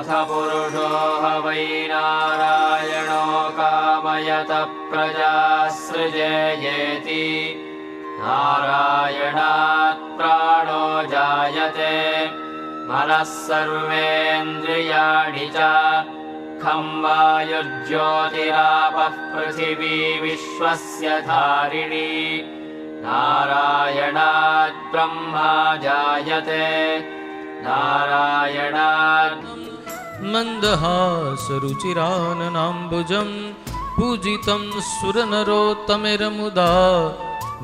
अथ पुरुषो ह वै नारायणो कामयत प्रजासृजेयेति नारायणात् प्राणो जायते मनः सर्वेन्द्रियाणि च खं वायुर्ज्योतिरापः पृथिवी विश्वस्य धारिणी नारायणात् ब्रह्मा जायते नारायणात् मन्दहासरुचिराननाम्बुजं पूजितं सुरनरोत्तमेरमुदा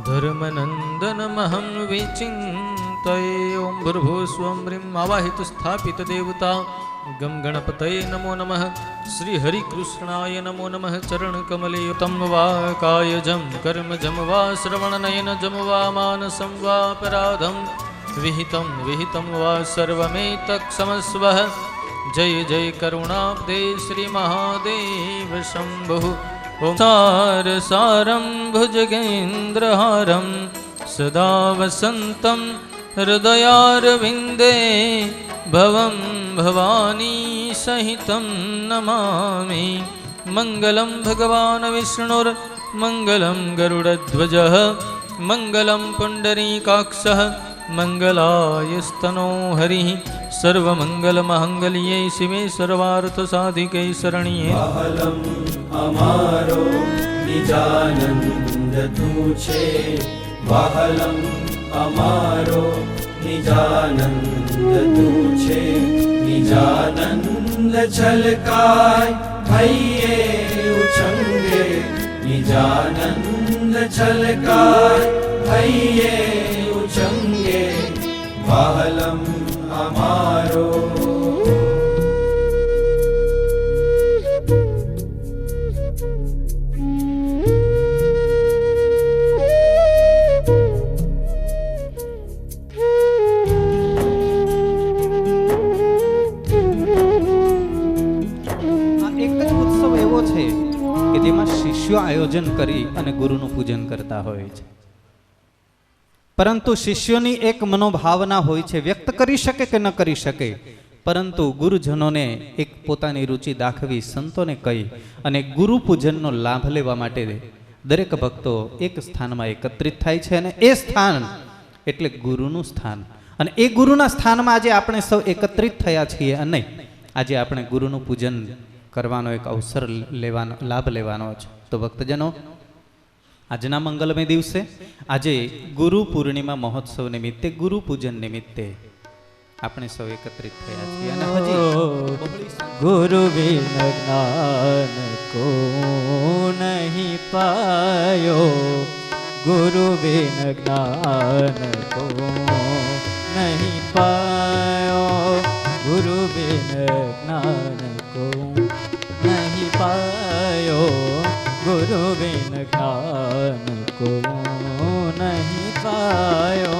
धर्मनन्दनमहं विचिन्तये। ॐ भूर्भुवस्वं ह्रीं आवाहित स्थापित देवता गं गणपतये नमो नमः। श्रीहरिकृष्णाय नमो नमः। चरणकमलयुतं वा कायजं कर्मजं वा श्रवणनयनजं वा मानसं वा अपराधं विहितं वा सर्वमेतत्क्षमस्वः। जय जय करुणाब्धे श्रीमहादेव शम्भुः। ॐ सारसारं भुजगेन्द्रहारं सदा वसन्तं हृदयारविन्दे भवं भवानी सहितं नमामि। मङ्गलं भगवान् विष्णुर्मङ्गलं गरुडध्वजः मङ्गलं पुण्डरीकाक्षः मङ्गलायस्तनो हरिः। सर्वमङ्गलमङ्गल्ये शिवे सर्वार्थसाधिके शरण्ये। वाहलम અમારો નિજાનંદ તું છે વાહલમ અમારો નિજાનંદ તું છે નિજાનંદ છલકાય ભૈયે ઉછંગે નિજાનંદ છલકાય ભૈયે ઉછંગે વાહલમ અમારો। શિષ્યો આયોજન કરી અને ગુરુનું પૂજન કરતા હોય છે, પરંતુ શિષ્યોની એક મનોભાવના હોય છે, વ્યક્ત કરી શકે કે ન કરી શકે, પરંતુ ગુરુજનોને એક પોતાની રુચિ દાખવી, સંતોને કહી અને ગુરુ પૂજનનો લાભ લેવા માટે દરેક ભક્તો એક સ્થાનમાં એકત્રિત થાય છે અને એ સ્થાન એટલે ગુરુનું સ્થાન। અને એ ગુરુના સ્થાનમાં આજે આપણે સૌ એકત્રિત થયા છીએ અને આજે આપણે ગુરુનું પૂજન કરવાનો એક અવસર લેવાનો, લાભ લેવાનો છે। તો ભક્તજનો, આજના મંગલમય દિવસે આજે ગુરુ પૂર્ણિમા મહોત્સવ નિમિત્તે, ગુરુ પૂજન નિમિત્તે આપણે સૌ એકત્રિત થયા છીએ અને હજી ગુરુ બિન જ્ઞાન કો નહીં પાયો, ગુરુ બિન જ્ઞાન કો નહીં પાયો, ગુરુ બિન જ્ઞાન કો नहीं पायो, गुरु बिन ज्ञान को नहीं पायो।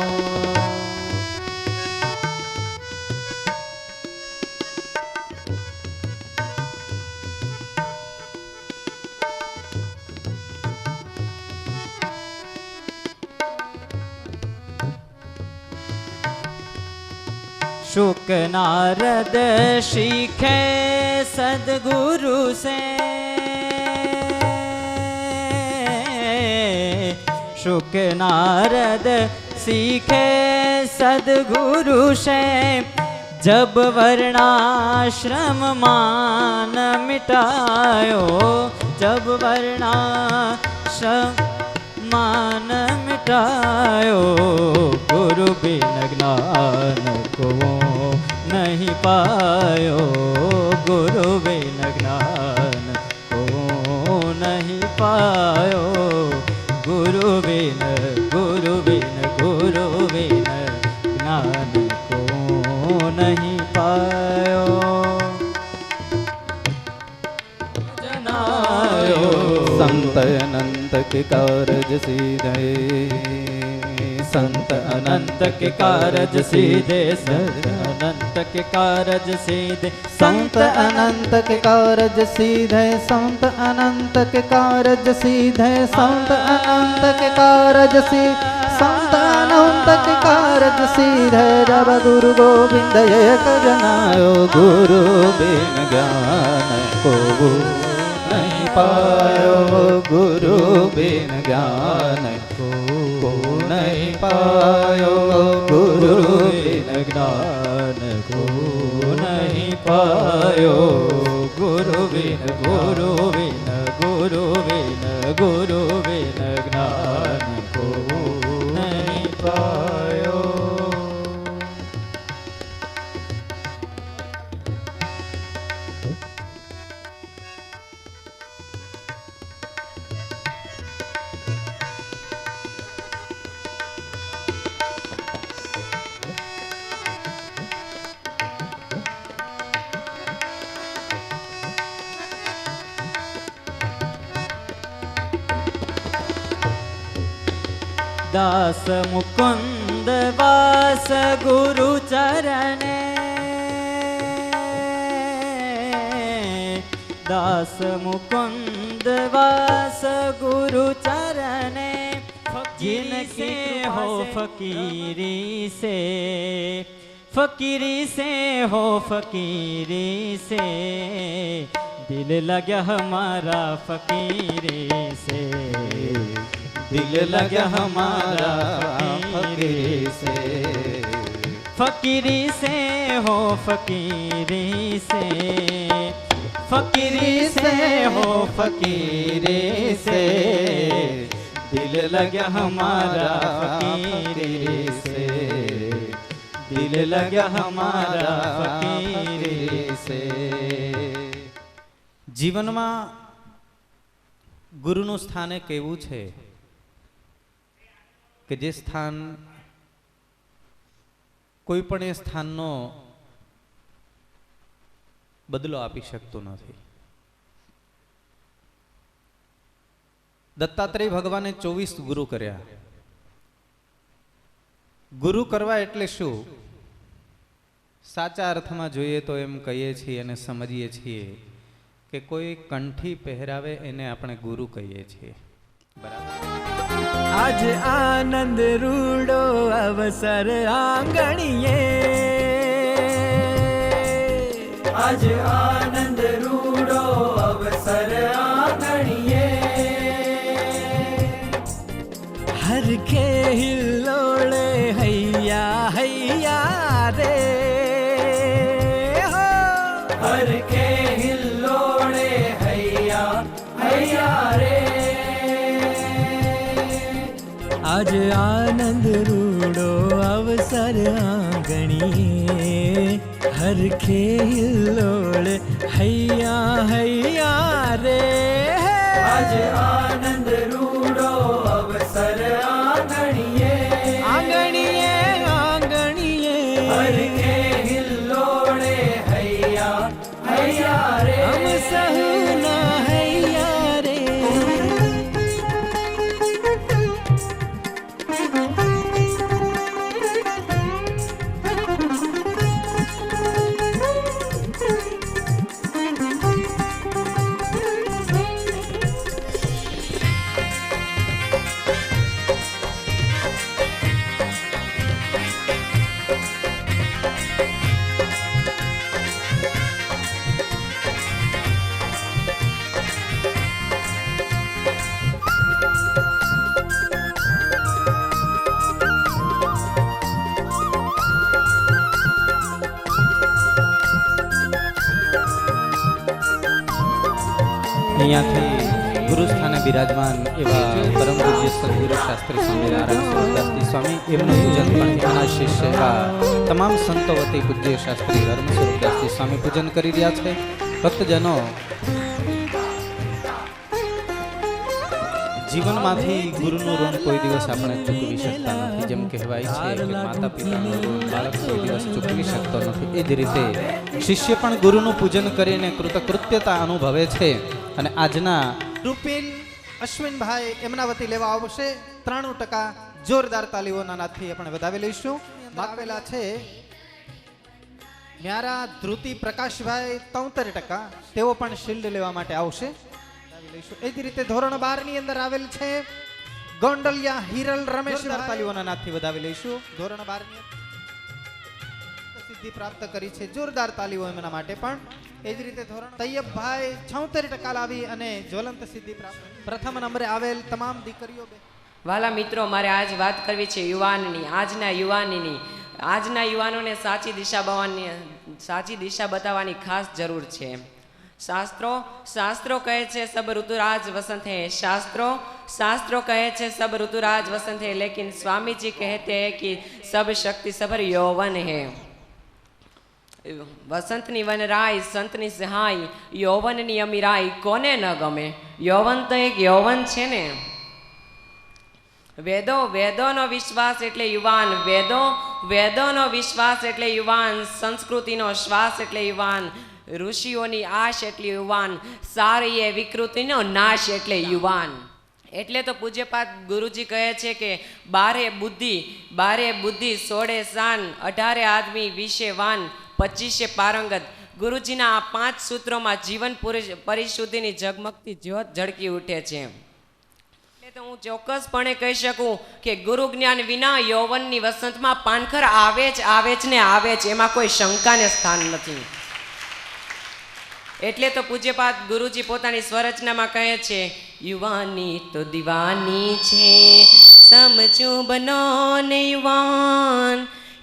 शुक नारद सीखे सदगुरु से, शुक नारद सीखे सदगुरु से, जब वर्णाश्रम मान मिटायो, जब वर्णाश्रम मान मिटायो, गुरु बिन ज्ञान को नहीं पायो, गुरु बिन ज्ञान को नहीं पायो, गुरु बिन ज्ञान को नहीं पायो। जनायो संत अनंत के कारज सीधे, संत अनंत के कारज सीधे, संत अनंत के कारज सीधे, संत अनंत के कारज सीधे, संत अनंत के कारज सीधे, संत अनंत के कारज सीधे, संतानों तक कारज सीधे जब गुरु गोविंद एक जनायो गुरु बिन ज्ञान को नहीं पायो गुरु बिन ज्ञान को नहीं पायो गुरु बिन ज्ञान को नहीं पायो गुरु बिन गुरु बिन गुरु बिन गुरु बिन ज्ञान को नहीं पायो। दास मुकुंद वास गुरु चरणे दास मुकुंद वास गुरु चरणे जिनके हो फकीरी से हो फकीरी से दिल लगा हमारा फकीरी से दिल लगा हमारा फकीरी से हो फकीरी से हो फकीरी से दिल लगा हमारा फकीरी से दिल लगा हमारा फकीरी से। जीवन में गुरुનું સ્થાન એક એવું છે કે જે સ્થાન કોઈ પણ એ સ્થાનનો બદલો આપી શકતો નથી. દત્તાત્રેય ભગવાને 24 ગુરુ કર્યા. ગુરુ કરવા એટલે શું? સાચા અર્થમાં જોઈએ તો એમ કહીએ છીએ અને સમજીએ છીએ કે કોઈ કંઠી પહેરાવે એને આપણે ગુરુ કહીએ છીએ. आज आनंद रूडो अवसर आंगणिये आज आनंद रूडो अवसर आंगणिये हर के हिल्लोड़े हैया हैया रे हो हर के हिल्लोड़े हैया हैया रे आज आनंद रूडो अवसर आंगणिये हर खेलोड़ हैया हैया रे आज आनंद रूडो अवसर आंगणिये आंगणिये आंगणिये हर के हिल्लोड़े हैया हैया रे हम सहुना हैया रे અહીંયાથી ગુરુ સ્થાને બિરાજમાન એવા પરમ પૂજ્ય સદગુરુ શાસ્ત્રી સ્વામી નારાયણ સ્વરૂપદાસજી સ્વામી એમનું પૂજન પણ એમના શિષ્ય એવા તમામ સંતો વતી પૂજ્ય શાસ્ત્રી ધર્મ સ્વરૂપદાસજી સ્વામી પૂજન કરી રહ્યા છે. ભક્તજનો, જીવનમાંથી ગુરુનું ઋણ કોઈ દિવસ આપણે ચૂકવી શકતા નથી. જેમ કહેવાય છે કે માતા પિતાનું ઋણ બાળક કોઈ દિવસ ચૂકવી શકતો નથી. એ જ રીતે શિષ્ય પણ ગુરુનું પૂજન કરીને કૃતકૃત્યતા અનુભવે છે. અને આજના રૂપિલ અશ્વિનભાઈ એમના વતી લેવા આવશે 93% જોરદાર તાલીઓના નાદથી આપણે વધાવી લઈશું. માગવેલા છે ન્યારા ધ્રુતિ પ્રકાશભાઈ 73%, તેઓ પણ શિલ્ડ લેવા માટે આવશે. એ જ રીતે ધોરણ 12 ની અંદર આવેલ છે ગોંડલિયા હિરલ રમેશ તાલીઓના નાદથી વધાવી લઈશું. ધોરણ 12 ની સિદ્ધિ પ્રાપ્ત કરી છે. જોરદાર તાલીઓ એમના માટે પણ. એ જ રીતે ધોરણ તૈયબભાઈ 76% લાવી અને જ્વલંત સિદ્ધિ પ્રાપ્ત. પ્રથમ નંબરે આવેલ તમામ દીકરીઓ વાલા મિત્રો, મારે આજ વાત કરવી છે યુવાનની, આજના યુવાનોને સાચી દિશા બતાવવાની ખાસ જરૂર છે. शास्त्रों कहे छे सब ऋतुराज वसंत है, शास्त्रों कहे छे सब ऋतुराज वसंत है, लेकिन स्वामी जी कहते हैं कि सब शक्ति सबर यौवन है. वसंतनी वनराय संतनी सहाय यौवननी अमीराई कोने न गमे. यौवन तो एक यौवन छे ने. વેદોનો વિશ્વાસ એટલે યુવાન, વેદોનો વિશ્વાસ એટલે યુવાન, સંસ્કૃતિનો શ્વાસ એટલે યુવાન, ઋષિઓની આશ એટલે યુવાન, સારી એ વિકૃતિનો નાશ એટલે યુવાન. એટલે તો પૂજ્યપાદ ગુરુજી કહે છે કે 12 બુદ્ધિ 16 શાન, 18 આદમી 20 વાન, 25 પારંગત. ગુરુજીના આ 5 સૂત્રોમાં જીવન પરિશુદ્ધિની ઝગમગતી જ્યોત ઝળકી ઉઠે છે. તો હું ચોક્કસપણે કહી શકું કે ગુરુ જ્ઞાન વિના યૌવનની વસંતમાં પાનખર આવે જ ને આવે જ, એમાં કોઈ શંકાને સ્થાન નથી. એટલે તો પૂજ્યપાદ ગુરુજી પોતાની સ્વરચનામાં કહે છે, યુવાની તો દીવાની છે સમજો બનો ને યુવાન,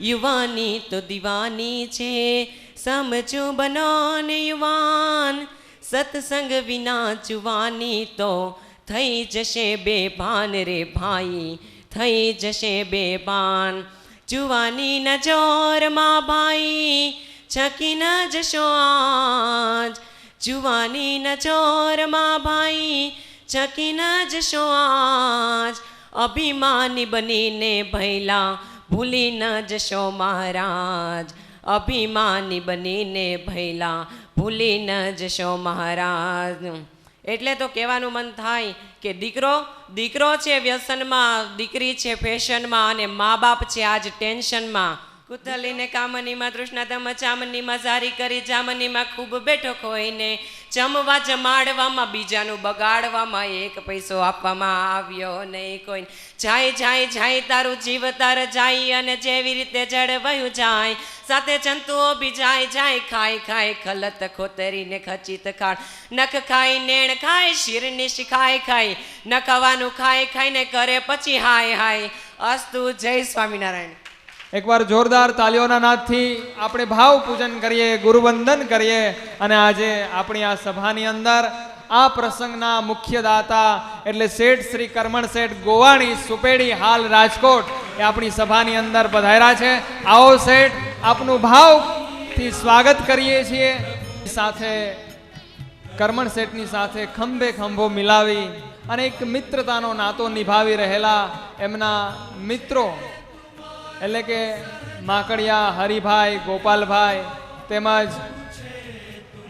યુવાની તો દીવાની છે સમજો બનો ને યુવાન, સત્સંગ વિના જુવાની તો થઈ જશે બેભાન રે ભાઈ, થઈ જશે બેભાન. જુવાની ન જોરમાં ભાઈ છકી ન જશો આજ, જુવાની ન જોરમાં ભાઈ છકી ન જશો આજ. અભિમાની બનીને ભૈલા ભૂલી ન જશો મહારાજ, અભિમાની બનીને ભૈલા ભૂલી ન જશો મહારાજ. એટલે તો કહેવાનું મન થાય કે દીકરો છે વ્યસનમાં, દીકરી છે ફેશનમાં, અને મા બાપ છે આજ ટેન્શનમાં. કુતલીને કામનીમાં તૃષ્ણાતમ ચામનીમાં સારી કરી જામનીમાં ખૂબ બેઠો ખોઈને, જમવા જમાડવામાં બીજાનું બગાડવામાં એક પૈસો આપવામાં આવ્યો નહીં કોઈ. જાય તારું જીવ તાર જાય, અને જેવી રીતે જળવાયું જાય સાથે જંતુઓ બી જાય ખાય ખલત ખોતરીને ખચિત ખાડ, નખ ખાય નેણ ખાય શિરની ખાય ન ખાવાનું ખાઈને કરે પછી હાય. અસ્તુ. જય સ્વામિનારાયણ. એકવાર જોરદાર તાલીઓના નાદથી આપણે ભાવ પૂજન કરીએ, ગુરુવંદન કરીએ. અને આજે આપણી આ સભાની અંદર આ પ્રસંગના મુખ્ય દાતા એટલે શેઠ શ્રી કરમણ શેઠ ગોવાણી સુપેડી, હાલ રાજકોટ, એ આપણી સભાની અંદર પધાર્યા છે. આવો શેઠ, આપનું ભાવથી સ્વાગત કરીએ છીએ. સાથે કરમણ શેઠની સાથે ખંભે ખંભો મિલાવી અને એક મિત્રતાનો નાતો નિભાવી રહેલા એમના મિત્રો એટલે કે માકડિયા હરિભાઈ, ગોપાલભાઈ, તેમજ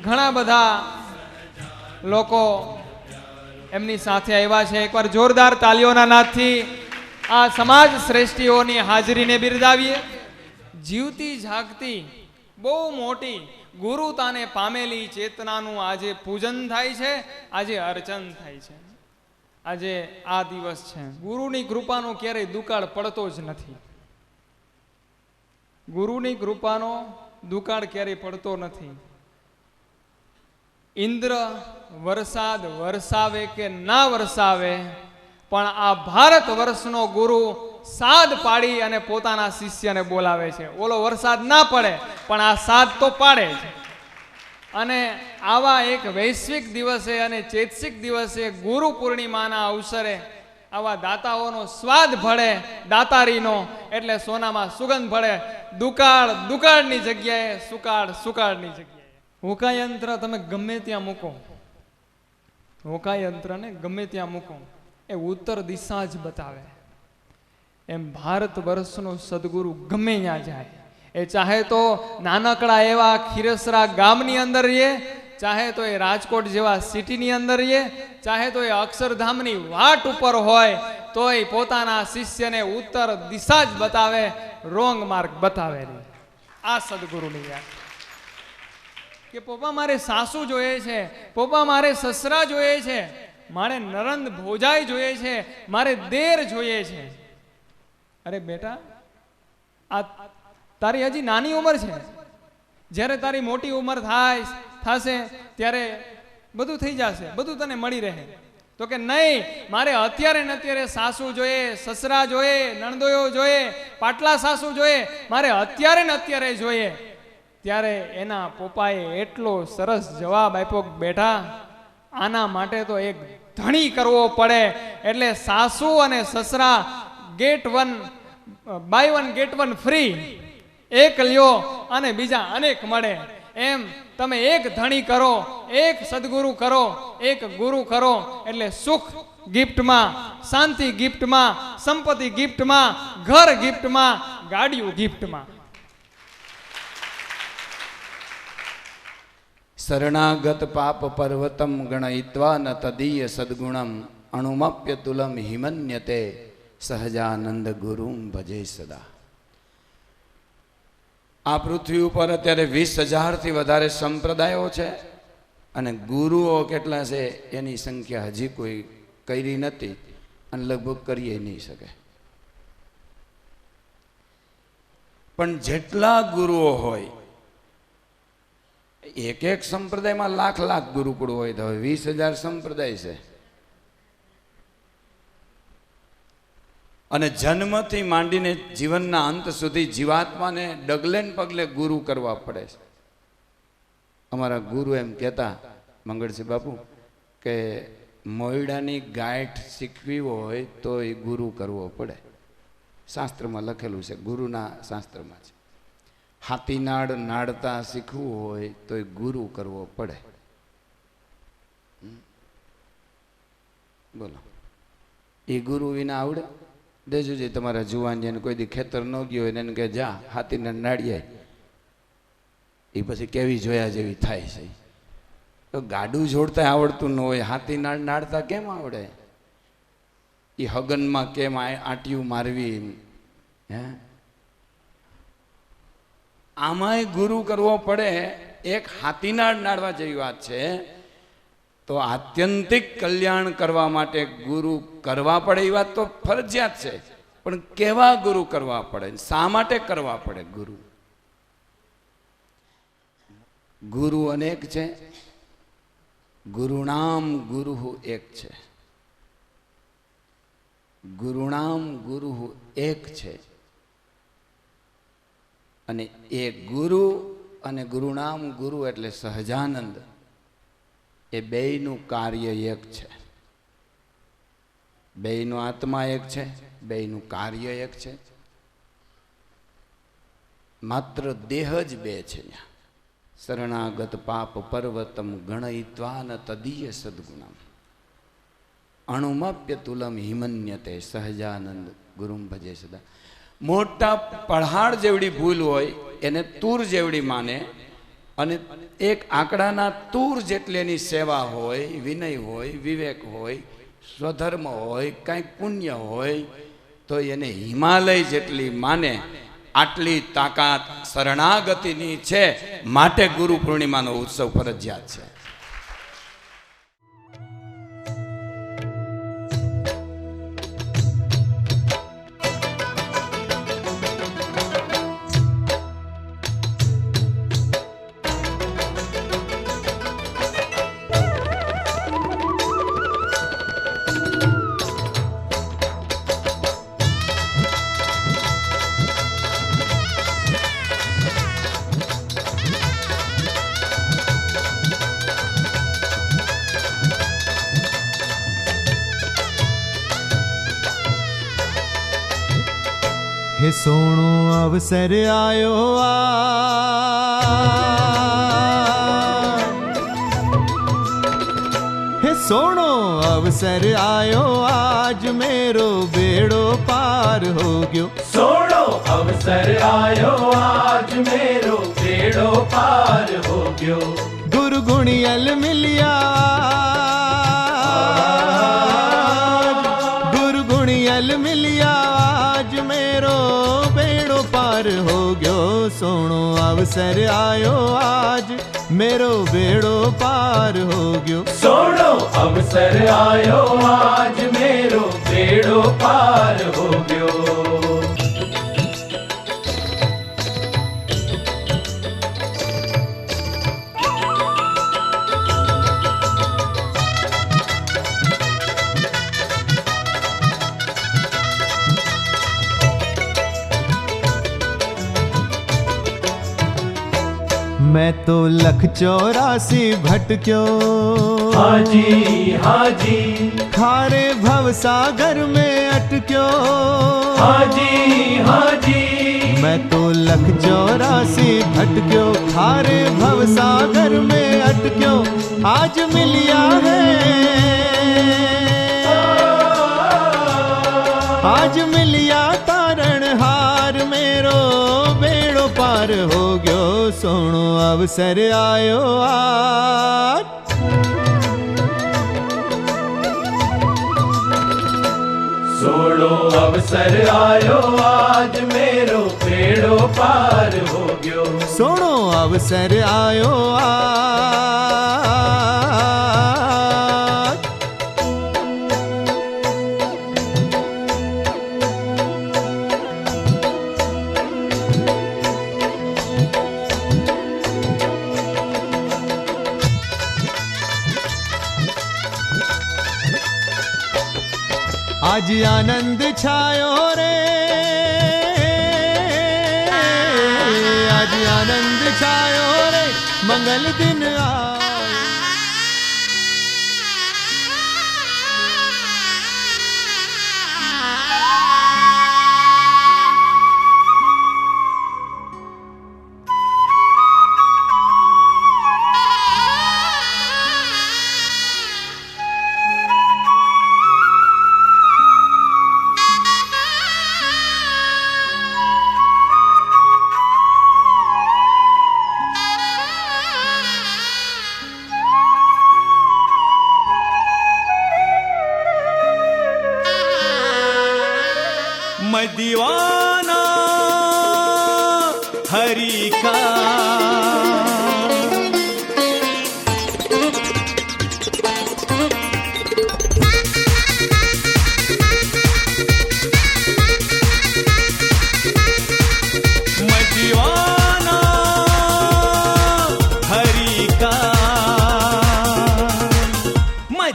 ઘણા બધા લોકો એમની સાથે આવ્યા છે. એકવાર જોરદાર તાલીઓના નાદથી આ સમાજ શ્રેષ્ઠીઓની હાજરીને બિરદાવીએ. જીવતી જાગતી બહુ મોટી ગુરુતાને પામેલી ચેતનાનું આજે પૂજન થાય છે, આજે અર્ચન થાય છે. આજે આ દિવસ છે. ગુરુની કૃપાનો ક્યારેય દુકાળ પડતો જ નથી. ગુરુની કૃપાનો દુકાળ ક્યારેય પડતો નથી. ઇન્દ્ર વરસાદ વરસાવે કે ના વરસાવે, પણ આ ભારત વર્ષનો ગુરુ સાદ પાડી અને પોતાના શિષ્યને બોલાવે છે. ઓલો વરસાદ ના પડે પણ આ સાદ તો પાડે છે. અને આવા એક વૈશ્વિક દિવસે અને ચૈતસિક દિવસે ગુરુ પૂર્ણિમાના અવસરે આવા દાતાઓનો સ્વાદ ભળે, દાતારીનો એટલે સોનામાં સુગંધ ભળે. દુકાળની જગ્યાએ સુકાળની જગ્યાએ હોકાયંત્ર તમે ગમે ત્યાં મૂકો, હોકાયંત્રને ગમે ત્યાં મૂકો, એ ઉત્તર દિશા જ બતાવે. એમ ભારત વર્ષનો સદગુરુ ગમે ત્યાં જાય, એ ચાહે તો નાનકડા એવા ખીરસરા ગામની અંદર રહીએ, ચાહે તો એ રાજકોટ જેવા સિટીની અંદર રહીએ, ચાહે તો એ અક્ષરધામની વાટ ઉપર હોય, તો એ પોતાના શિષ્યને ઉત્તર દિશા જ બતાવે, રોંગ માર્ગ બતાવે. આ સદગુરુની વાત કે પપ્પા મારે સાસુ જોઈએ છે, પપ્પા મારે સસરા જોઈએ છે, મારે નરંદ ભોજાઈ જોઈએ છે, મારે દેર જોઈએ છે. અરે બેટા, આ તારી હજી નાની ઉંમર છે. જ્યારે તારી મોટી ઉંમર થશે ત્યારે બધું થઈ જશે, બધું તને મળી રહે. તો કે નહીં, મારે અત્યારે ને અત્યારે સાસુ જોઈએ, સસરા જોઈએ, નણદોયો જોઈએ, પાટલા સાસુ જોઈએ, મારે અત્યારે ને અત્યારે જોઈએ. ત્યારે એના પપ્પાએ એટલો સરસ જવાબ આપ્યો, બેટા આના માટે તો એક ધણી કરવો પડે. એટલે સાસુ અને સસરા buy one get one free, એક લ્યો અને બીજા અનેક મળે. એમ તમે એક ધણી કરો, એક સદગુરુ કરો, એક ગુરુ કરો, એટલે સુખ ગિફ્ટમાં, શાંતિ ગિફ્ટમાં, સંપત્તિ ગિફ્ટમાં, ઘર ગિફ્ટમાં, ગાડીઓ ગિફ્ટમાં. શરણાગત પાપ પર્વતમ ગણયિત્વા ન તદીય સદગુણમ અણુમપ્ય તુલમ હિમન્યતે સહજાનંદ ગુરુમ ભજે સદા. આ પૃથ્વી ઉપર અત્યારે 20,000થી વધારે સંપ્રદાયો છે અને ગુરુઓ કેટલા છે એની સંખ્યા હજી કોઈ કરી નથી અને લગભગ કરીએ નહીં શકે. પણ જેટલા ગુરુઓ હોય, એક એક સંપ્રદાયમાં લાખ ગુરુકુળ હોય, તો 20,000 સંપ્રદાય છે. અને જન્મથી માંડીને જીવનના અંત સુધી જીવાત્માને ડગલે ને પગલે ગુરુ કરવા પડે છે. અમારા ગુરુ એમ કહેતા, મંગળસિંહ બાપુ, કે મોયડાની ગાંઠ શીખવી હોય તો એ ગુરુ કરવો પડે. શાસ્ત્રમાં લખેલું છે, ગુરુના શાસ્ત્રમાં છે. હાથીનાળ નાડતા શીખવું હોય તો એ ગુરુ કરવો પડે. બોલો, એ ગુરુ વિના આવડે? દેજો જે તમારા જુવાન જેને કોઈ દી ખેતર ન ગયો હોય એને કે જા હાથીનાળ નાડીએ, એ પછી કેવી જોયા જેવી થાય છે. તો ગાડું જોડતા આવડતું ન હોય, હાથીનાળ નાડતા કેમ આવડે? એ હગનમાં કેમ આંટિયું મારવી? હે, આમાંય ગુરુ કરવો પડે. એક હાથીનાળ નાડવા જેવી વાત છે. તો આત્યંતિક કલ્યાણ કરવા માટે ગુરુ કરવા પડે એ વાત તો ફરજિયાત છે, પણ કેવા ગુરુ કરવા પડે, શા માટે કરવા પડે? ગુરુ અનેક છે, ગુરુનામ ગુરુ એક છે. ગુરુનામ ગુરુ એક છે. અને એ ગુરુ અને ગુરુનામ ગુરુ એટલે સહજાનંદ, એ બેયનું કાર્ય એક છે. બેયનો આત્મા એક છે, બેયનું કાર્ય એક છે. માત્ર દેહ જ બે છે. શરણાગત પાપ પર્વતમ ગણયિત્વા ન તદીય સદગુણમ અણુમપ્ય તુલમ હિમન્યતે સહજાનંદ ગુરુમ ભજે સદા. મોટા પહાડ જેવડી ભૂલ હોય એને તૂર જેવડી માને, અને એક આંકડાના તૂર જેટલી એની સેવા હોય, વિનય હોય, વિવેક હોય, સ્વધર્મ હોય, કંઈક પુણ્ય હોય, તો એને હિમાલય જેટલી માને. આટલી તાકાત શરણાગતિની છે, માટે ગુરુ પૂર્ણિમાનો ઉત્સવ ફરજિયાત છે. हे सोणो अवसर आयो हे सोणो अवसर आयो आज मेरो बेड़ो पार हो गयो. सोणो अवसर आयो आज मेरो बेड़ो पार हो गयो. गुरु गुणियल मिलिया, गुरु गुणियल मिलिया आज मेरो बेड़ो पार हो गयो. सोणो अवसर आयो आज मेरो बेड़ो पार हो गयो। सोनो अवसर आयो आज मेरो बेड़ो पार हो गयो। मैं तो 184 भटक्यो। हाजी हाजी खारे भव सागर में अटक्यो। हाजी हाजी मैं तो 184 भटक्यो। खारे भव सागर में अटक्यो। आज मिलिया है, आज मिलिया तारण हार मेरो बेड़ो पार हो गयो। सोनो अवसर आयो आज, सोनो अवसर आयो आज मेरो बेड़ो पार हो गयो। सोनो अवसर आयो आज। आज आनंद छायो रे, आज आनंद छायो रे, मंगल दिन आयो। मैं दीवाना हरि का, मैं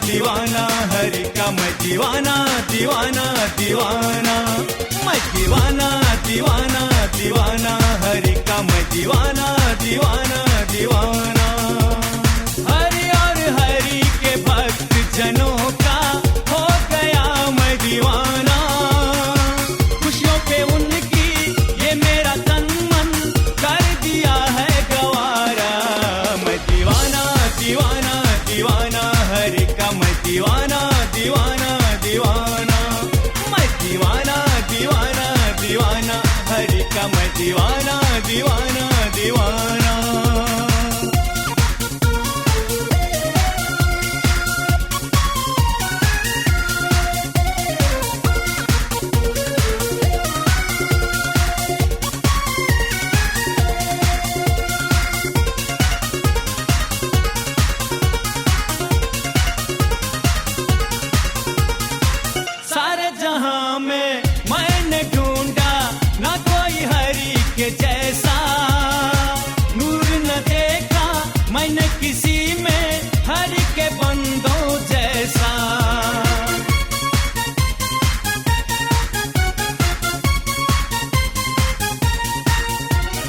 दीवाना हरि का, मैं दीवाना दीवाना दीवाना हरि का। मैं दीवाना दीवाना दीवाना, मैं दीवाना दीवाना दीवाना हरि का। मैं दीवाना दीवाना दीवाना हरि और हरि के भक्त जनों का हो गया मैं दीवाना। खुशियों पे उनकी ये मेरा तन मन कर दिया है गवारा। मैं दीवाना दीवाना दीवाना हरि का। मैं दीवाना दीवाना दीवाना, मैं दीवाना दीवाना दीवाना हरि का। मैं दीवाना दीवाना दीवाना। सारे जहां में मैंने ढूंढा ना कोई हरि के जैसा। नूर न देखा मैंने किसी में हरि के बंदों जैसा।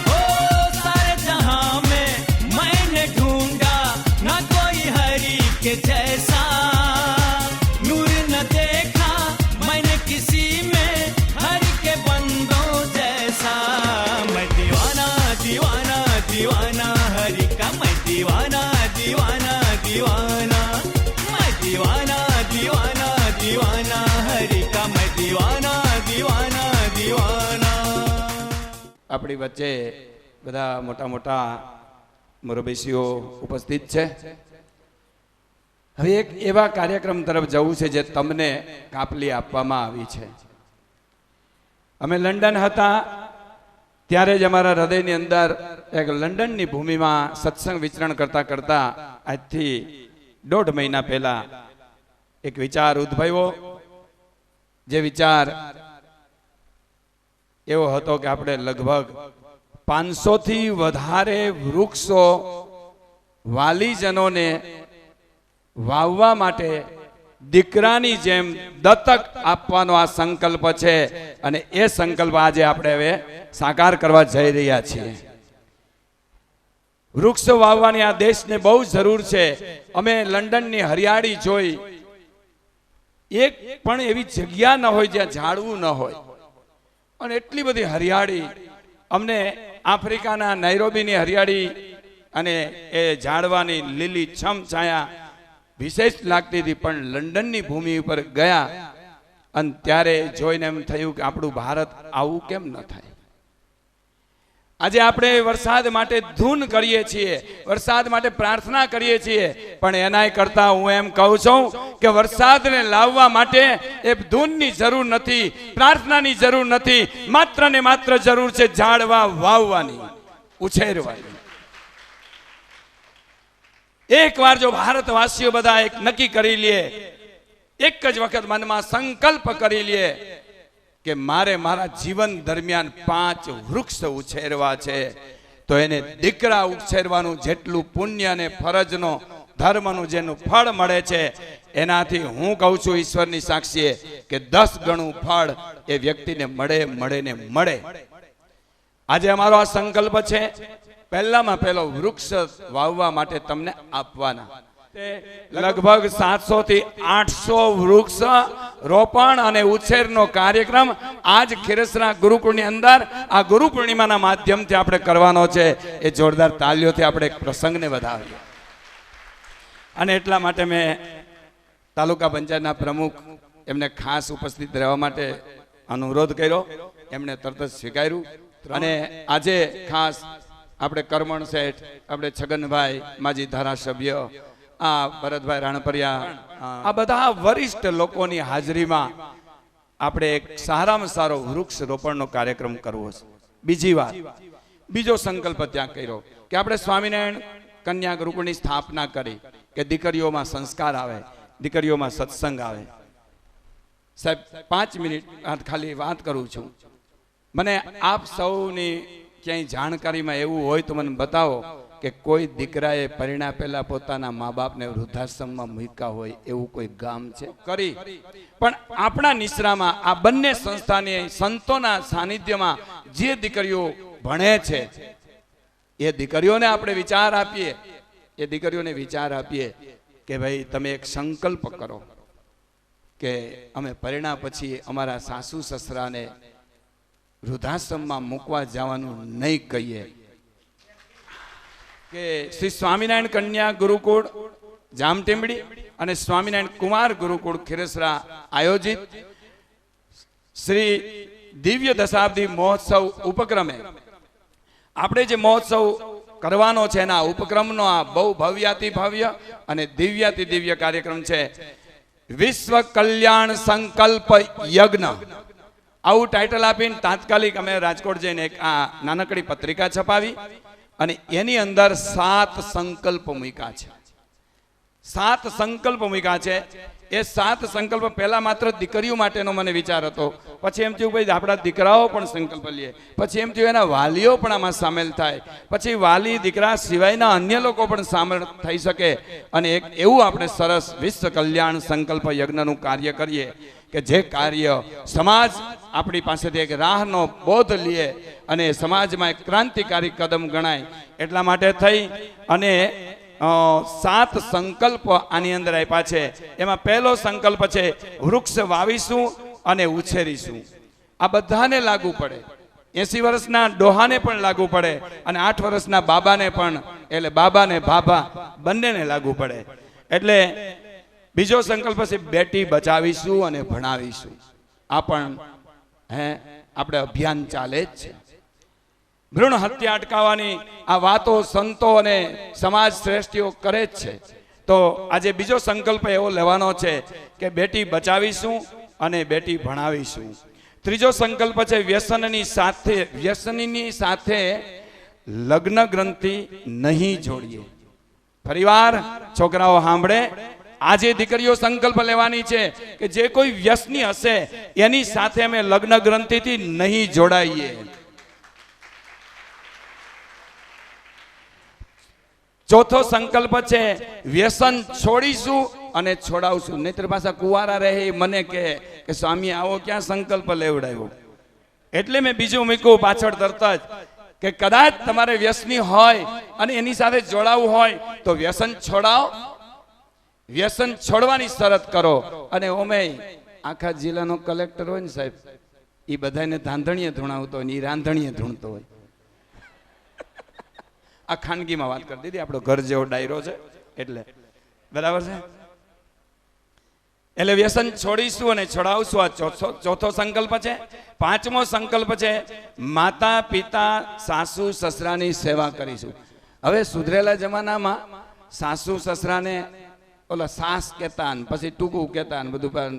ओ सारे जहां में मैंने ढूंढा ना कोई हरि के जैसा। नूर न देखा मैंने किसी में हरि के बंदों जैसा। मैं दीवाना दीवाना दीवाना हरि का। मैं दीवाना दीवाना दीवाना, मैं दीवाना दीवाना दीवाना हरि का। मैं दीवाना दीवाना दीवाना। આપણી વચ્ચે બધા મોટા મોટા મુરબ્બીઓ ઉપસ્થિત છે। હવે એક એવા કાર્યક્રમ તરફ જવું છે જે તમને કાપલી આપવામાં આવી છે। અમે લંડન હતા ત્યારે જ અમારા હૃદયની અંદર એક લંડનની ભૂમિમાં સત્સંગ વિચરણ કરતા કરતા આજથી 1.5 મહિના પહેલા એક વિચાર ઉદ્ભવ્યો. જે વિચાર એવો હતો કે આપણે લગભગ 500 થી વધારે વૃક્ષો વાલીજનોને વાવવા માટે દીકરાની જેમ દત્તક આપવાનો આ સંકલ્પ છે અને એ સંકલ્પ આજે આપણે હવે સાકાર કરવા જઈ રહ્યા છીએ. વૃક્ષ વાવવાની આ દેશને બહુ જરૂર છે. અમે લંડનની હરિયાળી જોઈ, એક પણ એવી જગ્યા ન હોય જ્યાં ઝાડવું ન હોય, અને એટલી બધી હરિયાળી. અમને આફ્રિકાના નૈરોબીની હરિયાળી અને એ ઝાડવાની લીલી છમ છાયા વિશેષ લાગતી હતી, પણ લંડનની ભૂમિ ઉપર ગયા અને ત્યારે જોઈને એમ થયું કે આપણું ભારત આવું કેમ ન થાય. આજે આપણે વરસાદ માટે ધૂન કરીએ છીએ, વરસાદ માટે પ્રાર્થના કરીએ છીએ, પણ એના કરતા હું એમ કહું છું કે વરસાદને લાવવા માટે એ ધૂનની જરૂર નથી, પ્રાર્થનાની જરૂર નથી, માત્ર ને માત્ર જરૂર છે ઝાડવા વાવવાની, ઉછેરવાની. એકવાર જો ભારતવાસીઓ બધા એક નક્કી કરી લે, એક જ વખત મનમાં સંકલ્પ કરી લે કે મારે મારા જીવન દરમિયાન 5 વૃક્ષ ઉછેરવા છે, તો એને દીકરા ઉછેરવાનું જેટલું પુણ્ય અને ફરજનો ધર્મનું જેનું ફળ મળે છે, એનાથી હું કહું છું ઈશ્વરની સાક્ષીએ કે 10 ગણું ફળ એ વ્યક્તિને મળે ને મળે. આજે અમારો આ સંકલ્પ છે, પહેલામાં પહેલો વૃક્ષ વાવવા માટે તમને આપવાના. લગભગ 700 થી 800 વૃક્ષ રોપણ અને ઉછેરનો કાર્યક્રમ આજ ખીરસરા ગુરુકુળની અંદર આ ગુરુ પૂર્ણિમાના માધ્યમથી આપણે કરવાનો છે. એ જોરદાર તાલીઓથી આપણે એક પ્રસંગને વધાવીએ. અને એટલા માટે મેં તાલુકા પંચાયતના પ્રમુખ એમને ખાસ ઉપસ્થિત રહેવા માટે અનુરોધ કર્યો, એમણે તરત જ સ્વીકાર્યું. અને આજે ખાસ આપણે કરમણ શેઠ, આપણે છગનભાઈ માજી ધારાસભ્ય, આ ભરતભાઈ રાણપરિયા, આ બધા વરિષ્ઠ લોકોની હાજરીમાં આપણે એક સારામાં સારો વૃક્ષ રોપણનો કાર્યક્રમ કરવો છે. બીજી વાત, બીજો સંકલ્પ ત્યાં કર્યો કે આપણે સ્વામિનારાયણ કન્યા ગુરુકુળની સ્થાપના કરી કે દીકરીઓમાં સંસ્કાર આવે, દીકરીઓમાં સત્સંગ આવે. સાહેબ 5 મિનિટ ખાલી વાત કરું છું. મને આપ સૌની ક્યાંય જાણકારીમાં એવું હોય તો મને બતાવો કે કોઈ દીકરાએ પરિણા પહેલા પોતાના મા બાપને વૃદ્ધાશ્રમમાં મૂક્યા હોય એવું કોઈ ગામ છે? કરી. પણ આપણા નિશ્રામાં આ બંને સંસ્થાની સંતોના સાનિધ્યમાં જે દીકરીઓ ભણે છે એ દીકરીઓને આપણે વિચાર આપીએ, એ દીકરીઓને વિચાર આપીએ કે ભાઈ તમે એક સંકલ્પ કરો કે અમે પરિણા પછી અમારા સાસુ સસરાને વૃદ્ધાશ્રમમાં મૂકવા જવાનું નહીં કહીએ. કે શ્રી સ્વામિનારાયણ કન્યા ગુરુકુળ જામટીમડી અને સ્વામિનારાયણ કુમાર ગુરુકુળ ખીરસરા આયોજિત શ્રી દિવ્ય દશાબ્દી મહોત્સવ ઉપક્રમે આપણે જે મહોત્સવ કરવાનો છે એના ઉપક્રમનો આ બહુ ભવ્યાતિ ભવ્ય અને દિવ્યાતિ દિવ્ય કાર્યક્રમ છે. વિશ્વ કલ્યાણ સંકલ્પ યજ્ઞ આવું ટાઇટલ આપીને તાત્કાલિક અમે રાજકોટ જઈને એક આ નાનકડી પત્રિકા છપાવી અને એની અંદર 7 સંકલ્પ મૂક્યા છે. 7 સંકલ્પ મૂક્યા છે. એ 7 સંકલ્પ પહેલા માત્ર દીકરીઓ માટેનો મને વિચાર હતો, પછી એમ થયું ભાઈ આપણા દીકરાઓ પણ સંકલ્પ લે, પછી એમ થયું એના વાલીઓ પણ આમાં સામેલ થાય, પછી વાલી દીકરા સિવાયના અન્ય લોકો પણ સામેલ થઈ શકે અને એક એવું આપણે સરસ વિશ્વ કલ્યાણ સંકલ્પ યજ્ઞનું કાર્ય કરીએ કે જે કાર્ય સમાજ આપણી પાસેથી એક રાહનો બોધ લે અને સમાજમાં એક ક્રાંતિકારી કદમ ગણાય. એટલા માટે થઈ અને 7 સંકલ્પ આની અંદર આપ્યા છે. એમાં પહેલો સંકલ્પ છે વૃક્ષ વાવીશું અને ઉછેરીશું. આ બધાને લાગુ પડે, 80 વર્ષના ડોહાને પણ લાગુ પડે અને 8 વર્ષના બાબાને પણ, એટલે બાબા ને બાબા બંનેને લાગુ પડે. એટલે બીજો સંકલ્પ છે બેટી બચાવીશું અને ભણાવીશું. આ પણ આપણે અભિયાન ચાલે જ છે. ભ્રૂણ હત્યા અટકાવવાની આ વાતો સંતો અને સમાજ શ્રેષ્ઠીઓ કરે જ છે. તો આજે બીજો સંકલ્પ એવો લેવાનો છે કે બેટી બચાવીશું અને બેટી ભણાવીશું. ત્રીજો સંકલ્પ છે વ્યસનની સાથે લગ્ન ગ્રંથિ નહીં જોડીએ. ફરીવાર છોકરાઓ સાંભળે, આજે દીકરીઓ સંકલ્પ લેવાની છે કે જે કોઈ વ્યસની હશે એની સાથે અમે લગ્ન ગ્રંથિથી નહીં જોડાઈએ. ચોથો સંકલ્પ છે વ્યસન છોડીશું અને છોડાવશું. નહીતર પાછા કુંવારા રહે મને કે સ્વામી આવો ક્યાં સંકલ્પ લેવડાવ્યો. એટલે મેં બીજું મૂક્યું પાછળ તરત જ કે કદાચ તમારે વ્યસની હોય અને એની સાથે જોડાવું હોય તો વ્યસન છોડાવો, વ્યસન છોડવાની શરત કરો. અને ઓમે આખા જિલ્લાનો કલેક્ટર હોય ને સાહેબ, એ બધાને ધાંધણીએ ધૂણાવતો હોય ને એ રાંધણીએ ધૂણતો હોય. આ ખાનગીમાં વાત કરી દીધી, આપણો ઘર જેવો ડાયરો છે એટલે બરાબર છે. એટલે વ્યસન છોડીશું અને છોડાવશું, આ ચોથો સંકલ્પ છે. પાંચમો સંકલ્પ છે માતા પિતા સાસુ સસરાની સેવા કરીશું. હવે સુધરેલા જમાનામાં સાસુ સસરાને ઓલા સાસ કહેતા ને પછી ટૂંકું કહેતા ને બધું,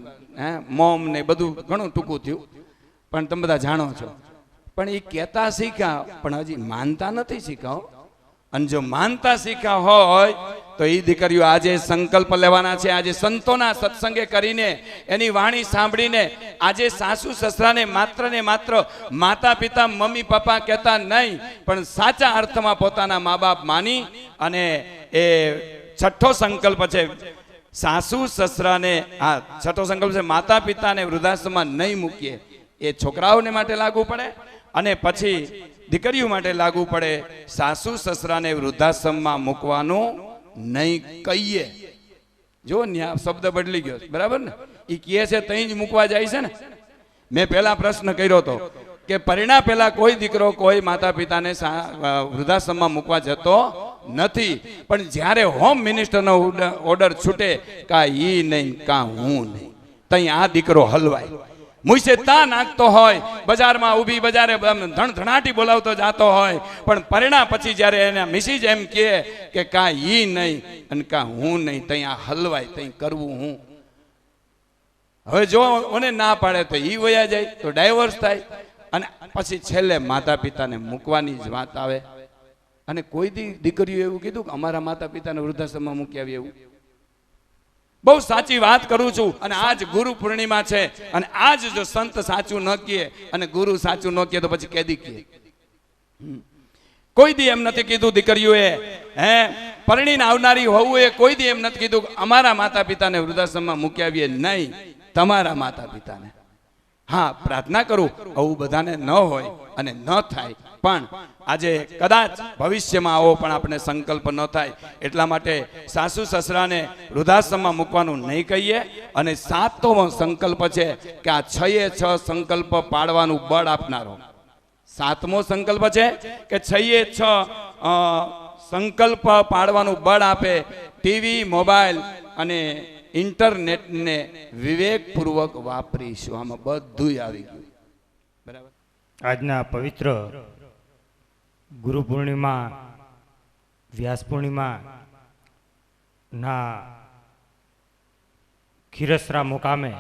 મોમ ને બધું ઘણું ટૂંકું થયું, પણ તમે બધા જાણો છો. પણ એ કહેતા શીખ્યા પણ હજી માનતા નથી શીખ્યા. અને જો માનતા શીખ્યા હોય તો એ દીકરીઓ આજે સંકલ્પ લેવાના છે. આજે સંતોના સત્સંગે કરીને એની વાણી સાંભળીને આજે સાસુ સસરાને માત્ર ને માત્ર માતા પિતા મમ્મી પપ્પા કહેતા નહીં, પણ સાચા અર્થમાં પોતાના મા બાપ માની. અને એ છઠ્ઠો સંકલ્પ છે સાસુ સસરાને, આ છઠ્ઠો સંકલ્પ છે માતા પિતાને વૃદ્ધાશ્રમમાં નહીં મૂકીએ. એ છોકરાઓને માટે લાગુ પડે અને પછી દીકરીઓ માટે લાગુ પડે. સાસુ સસરાને વૃદ્ધાશ્રમમાં મૂકવાનું નહીં કહીએ. જો શબ્દ બદલી ગયો, બરાબર ને? એ કહે છે તઈ જ મૂકવા જાય છે ને. મેં પહેલા પ્રશ્ન કર્યો હતો કે પરિણા પહેલા કોઈ દીકરો કોઈ માતા પિતાને વૃદ્ધાશ્રમમાં મૂકવા જતો નથી, પણ જ્યારે હોમ મિનિસ્ટરનો ઓર્ડર છૂટે કા ઈ નહીં કા હું નહીં, તઈ આ દીકરો હલવાય. મુઈસે તા નાખતો હોય, બજારમાં ઊભી બજારે ધણધણાટી બોલાવતો જાતો હોય, પણ પરિણામ પછી જ્યારે એના મિસિસ એમ કે કા ઈ નહીં અને કા હું નહીં, તઈ આ હલવાય, તઈ કરવું હું. હવે જો ઓને ના પાડે તો ઈ વયા જાય તો ડાયવોર્સ થાય અને પછી છેલ્લે માતા પિતાને મૂકવાની જ વાત આવે. અને કોઈ દીકરીઓ એવું કીધું કે અમારા માતા પિતાને વૃદ્ધાશ્રમમાં મૂકી આવી, એવું બહુ સાચી વાત કરું છું. અને આજ ગુરુ પૂર્ણિમા છે અને આજ જો સંત સાચું ન કહે અને ગુરુ સાચું ન કહે તો પછી કેદી કહે? કોઈ દી એમ નથી કીધું દીકરીઓએ, પરણીને આવનારી હોવું કોઈ દી એમ નથી કીધું અમારા માતા પિતાને વૃદ્ધાશ્રમમાં મૂકી આવીએ. નહીં, તમારા માતા પિતાને. હા, પ્રાર્થના કરું આવું બધાને ન હોય અને ન થાય, પણ આજે કદાચ ભવિષ્યમાં આવો પણ આપણે સંકલ્પ ન થાય એટલા માટે સાસુ સસરાને વૃદ્ધાશ્રમમાં મૂકવાનું નહીં કહીએ. અને સાતમો સંકલ્પ છે કે આ 6 સંકલ્પ પાડવાનું બળ આપનારો. સાતમો સંકલ્પ છે કે 6 સંકલ્પ પાડવાનું બળ આપે. ટીવી, મોબાઈલ અને ઇન્ટરનેટને વિવેકપૂર્વક વાપરીશું. આમાં બધું આવી ગયું, બરાબર. આજના પવિત્ર ગુરુ પૂર્ણિમા, વ્યાસ પૂર્ણિમા ના ખીરસરા મુકામે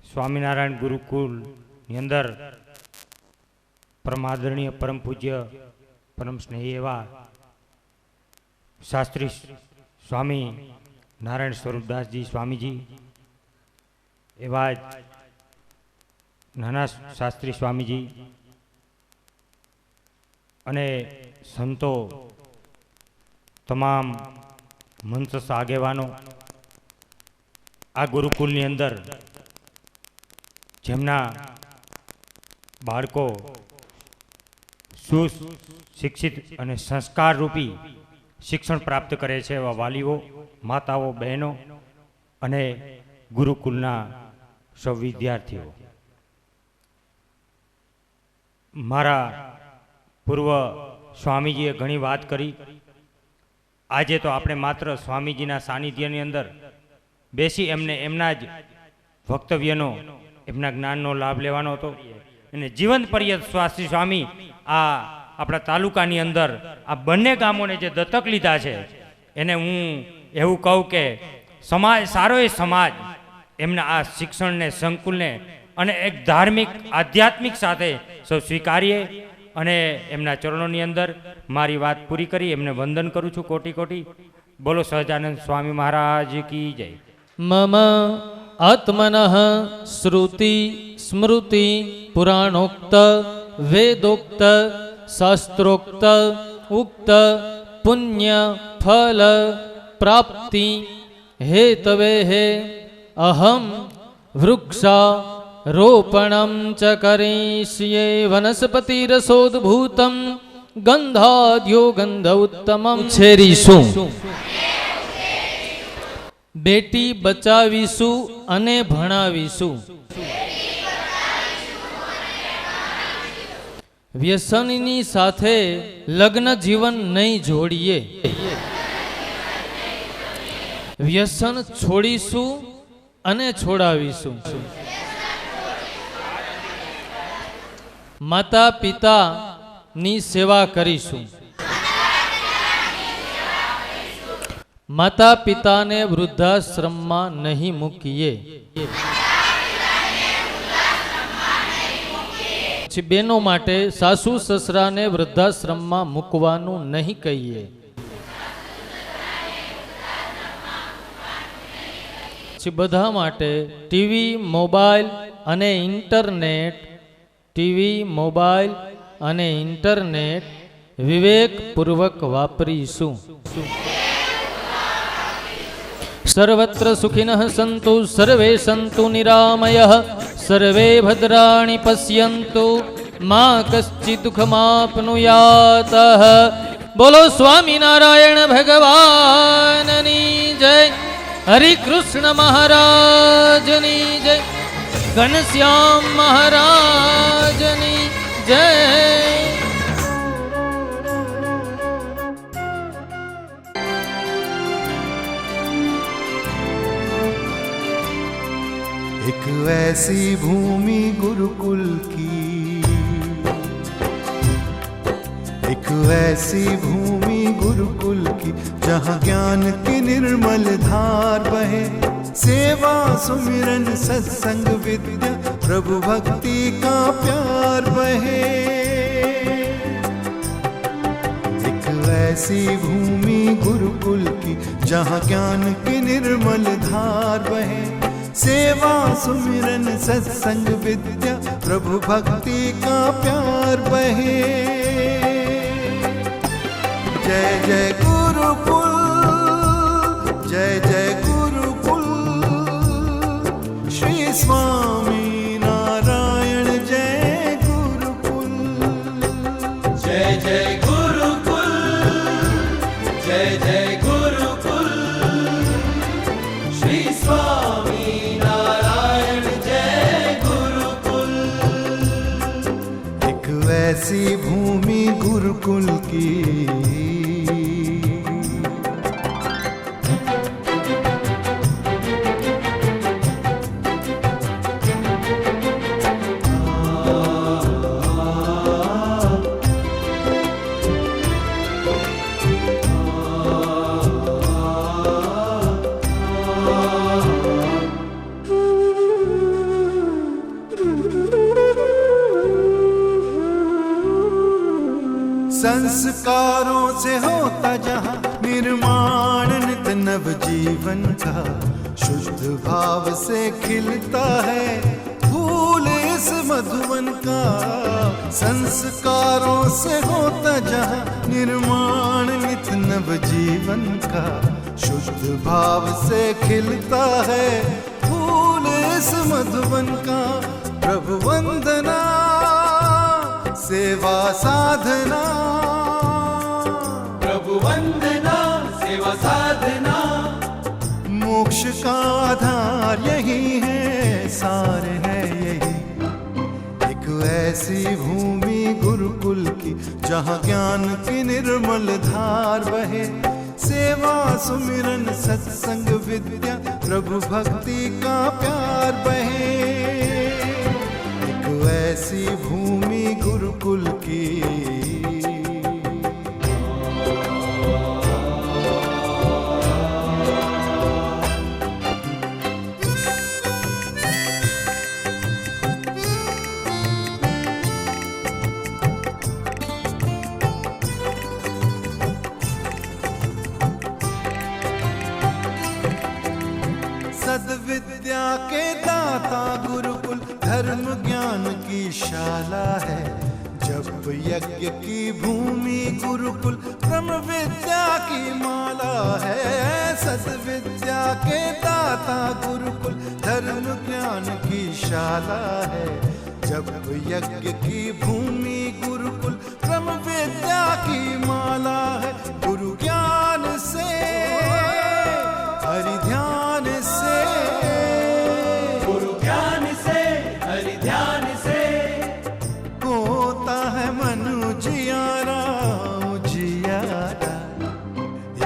સ્વામિનારાયણ ગુરુકુલની અંદર પરમાદરણીય પરમ પૂજ્ય પરમ સ્નેહી એવા શાસ્ત્રી સ્વામી નારાયણ સ્વરૂપદાસજી સ્વામીજી, એવા જ નાના શાસ્ત્રી સ્વામીજી અને સંતો, તમામ મંચસ્થ આગેવાનો આ ગુરુકુલની અંદર જેમના બાળકો સુશિક્ષિત અને સંસ્કારરૂપી શિક્ષણ પ્રાપ્ત કરે છે એવા વાલીઓ, માતાઓ, બહેનો અને ગુરુકુલના સૌ વિદ્યાર્થીઓ. મારા પૂર્વ સ્વામીજીએ ઘણી વાત કરી. આજે તો આપણે માત્ર સ્વામીજીના સાનિધ્યની અંદર બેસી એમને એમના જ વક્તવ્યનો, એમના જ્ઞાનનો લાભ લેવાનો હતો. અને જીવન પર્યંત શાસ્ત્રી સ્વામી આ આપણા તાલુકાની અંદર આ બંને ગામોને જે દત્તક લીધા છે એને હું એવું કહું કે સમાજ સારો એ સમાજ એમના આ શિક્ષણને સંકુલને અને એક ધાર્મિક આધ્યાત્મિક સાથે સૌ સ્વીકારીએ અને એમના ચરણોની અંદર મારી વાત પૂરી કરી એમને વંદન કરું છું કોટી કોટી. બોલો સહજાનંદ સ્વામી મહારાજ કી જય. મમ આત્મનઃ શ્રુતિ સ્મૃતિ પુરાણોક્ત વેદોક્ત શાસ્ત્રોક્ત ઉક્ત પુણ્ય ફલ પ્રાપ્તિ હેતવે અહમ વૃક્ષા રોપણમ ચ કરીષ્યે વનસ્પતિરસોદ્ભૂતમ ગંધાદ્યો ગંધ ઉત્તમમ છેરીશું, બેટી બચાવીશું અને ભણાવીશું, વ્યસનની સાથે લગ્ન જીવન નહીં જોડીએ, વ્યસન છોડીશું અને છોડાવીશું, માતા પિતાની સેવા કરીશું, માતા પિતાને વૃદ્ધાશ્રમમાં નહીં મૂકીએ, બેનો માટે સાસુ સસરાને વૃદ્ધાશ્રમમાં મૂકવાનું નહીં કહીએ, બધા માટે ટીવી મોબાઈલ અને ઇન્ટરનેટ વિવેકપૂર્વક વાપરીશું. સર્વત્ર સુખિનઃ સંતુ સર્વે સંતુ નિરામયઃ સર્વે ભદ્રાણિ પશ્યન્તુ મા કશ્ચિદ દુઃખમાપ્નુયાત. બોલો સ્વામિનારાયણ ભગવાનની જય. હરિ કૃષ્ણ મહારાજની જય. ઘનશ્યામ મહારાજની જય. एक ऐसी भूमि गुरुकुल की, एक ऐसी भूमि गुरुकुल की जहाँ ज्ञान की निर्मल धार बहे, सेवा सुमिरन सत्संग विद्या प्रभु भक्ति का प्यार बहे. एक ऐसी भूमि गुरुकुल की जहाँ ज्ञान की निर्मल धार बहे, सेवा सुमिरन सत्संग विद्या प्रभु भक्ति का प्यार बहे. जय जय गुरुकुल, जय जय गुरुकुल, श्री स्वामी नारायण जय गुरुकुल. जय जय गुरुकुल, जय जय गुरुकुल, श्री स्वामी नारायण जय गुरुकुल. एक ऐसी भूमि गुरुकुल की, संस्कारों से होता जहाँ निर्माण नित नव जीवन का, शुद्ध भाव से खिलता है फूल इस मधुवन का. संस्कारों से होता जहाँ निर्माण नित नव जीवन का, शुद्ध भाव से खिलता है फूल इस मधुवन का. प्रभु वंदना सेवा साधना, प्रभु वंदना सेवा साधना, मोक्ष का आधार यही है, सार है यही. एक ऐसी भूमि गुरुकुल की जहाँ ज्ञान की निर्मल धार बहे, सेवा सुमिरन सत्संग विद्या प्रभु भक्ति का प्यार बहे. एक ऐसी भूमि गुरुकुल की, दाता गुरुकुल धर्म ज्ञान की शाला है। जप यज्ञ की भूमि गुरुकुल ब्रह्म विद्या की माला है। सद्विद्या के दाता गुरुकुल धर्म ज्ञान की शाला है। जप यज्ञ की भूमि गुरुकुल ब्रह्म विद्या की माला है। गुरु ज्ञान से हरि ध्यान से, गुरु ज्ञान से हरि ध्यान से होता है मनुजियारा उजियारा।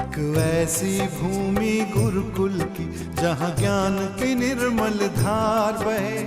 एक ऐसी भूमि गुरुकुल की जहाँ ज्ञान की निर्मल धार बहे।